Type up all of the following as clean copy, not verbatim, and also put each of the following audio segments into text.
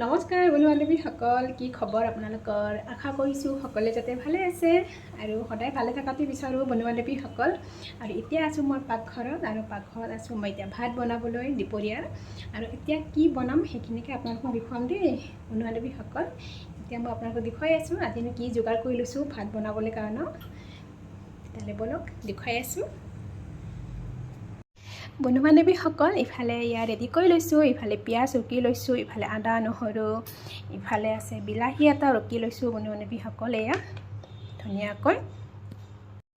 নমস্কাৰ বন্ধু বান্ধৱীসকল, কি খবৰ আপোনালোকৰ? আশা কৰিছোঁ সকলোৱে যাতে ভালে আছে আৰু সদায় ভালে থকাটো বিচাৰোঁ বন্ধু বান্ধৱীসকল। আৰু এতিয়া আছোঁ মই পাকঘৰত, আৰু পাকঘৰত আছোঁ মই এতিয়া ভাত বনাবলৈ দুপৰীয়াৰ। আৰু এতিয়া কি বনাম সেইখিনিকে আপোনালোকক দেখুৱাম দেই বন্ধু বান্ধৱীসকল। এতিয়া মই আপোনালোকক দেখুৱাই আছোঁ আজিনো কি যোগাৰ কৰি লৈছোঁ ভাত বনাবলৈ কাৰণে। তেতিয়াহ'লে বলক দেখুৱাই আছোঁ বন্ধু বান্ধৱীসকল। ইফালে ইয়াত ৰেডি কৰি লৈছোঁ, ইফালে পিঁয়াজ ৰুকি লৈছোঁ, ইফালে আদা নহৰু, ইফালে আছে বিলাহী এটা ৰুকি লৈছোঁ বন্ধু বান্ধৱীসকল। এয়া ধুনীয়াকৈ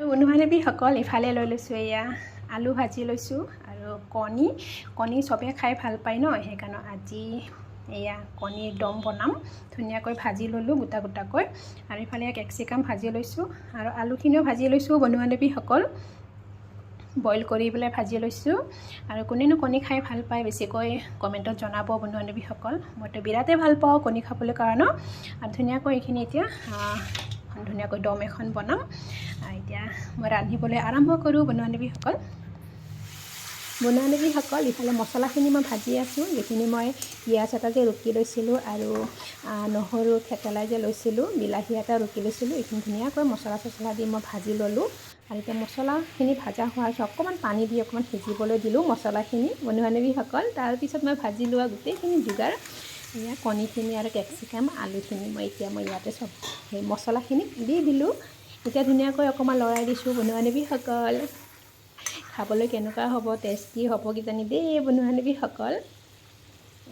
বন্ধু বান্ধৱীসকল ইফালে লৈ লৈছোঁ, এয়া আলু ভাজি লৈছোঁ আৰু কণী চবে খাই ভাল পায় ন, সেইকাৰণে আজি এয়া কণীৰ দম বনাম। ধুনীয়াকৈ ভাজি ল'লোঁ গোটা গোটাকৈ, আৰু ইফালে কেপচিকাম ভাজি লৈছোঁ আৰু আলুখিনিও ভাজি লৈছোঁ বন্ধু বান্ধৱীসকল। বইল কৰি পেলাই ভাজি লৈছোঁ। আৰু কোনেনো কণী খাই ভাল পায় বেছিকৈ কমেণ্টত জনাব বন্ধু বান্ধৱীসকল। মইতো বিৰাটেই ভাল পাওঁ কণী খাবলৈ কাৰণে। আৰু ধুনীয়াকৈ এইখিনি এতিয়া ধুনীয়াকৈ দম এখন বনাম। এতিয়া মই ৰান্ধিবলৈ আৰম্ভ কৰোঁ বন্ধু বান্ধৱীসকল। বন্ধু বান্ধৱীসকল ইফালে মছলাখিনি মই ভাজি আছোঁ, যিখিনি মই পিঁয়াজ এটা যে ৰুকি লৈছিলোঁ আৰু নহৰু থেতেলাই যে লৈছিলোঁ, বিলাহী এটা ৰুকি লৈছিলোঁ, এইখিনি ধুনীয়াকৈ মছলা চছলা দি মই ভাজি ল'লোঁ। আৰু এতিয়া মছলাখিনি ভাজা হোৱাৰ পিছত অকণমান পানী দি অকণমান সিজিবলৈ দিলোঁ মছলাখিনি বন্ধু বান্ধৱীসকল। তাৰপিছত মই ভাজি লোৱা গোটেইখিনি যোগাৰ, এয়া কণীখিনি আৰু কেপচিকাম আলুখিনি মই ইয়াতে চব সেই মছলাখিনি দি দিলোঁ। এতিয়া ধুনীয়াকৈ অকণমান লৰাই দিছোঁ বন্ধু বান্ধৱীসকল। খাবলৈ কেনেকুৱা হ'ব, টেষ্টি হ'ব কিজানি দেই বন্ধু বান্ধৱীসকল।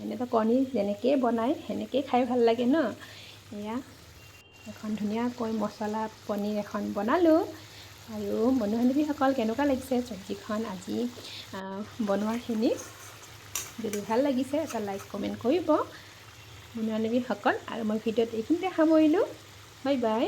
এনেকৈ কণী যেনেকৈ বনায় সেনেকৈয়ে খাই ভাল লাগে ন। এয়া এখন ধুনীয়াকৈ মছলা পনীৰ এখন বনালোঁ। আৰু বন্ধু বান্ধৱীসকল কেনেকুৱা লাগিছে চব্জিখন আজি বনোৱাখিনি? যদি ভাল লাগিছে এটা লাইক কমেণ্ট কৰিব বন্ধু বান্ধৱীসকল। আৰু মই ভিডিঅ'ত এইখিনিতে সামৰিলোঁ। Bye bye.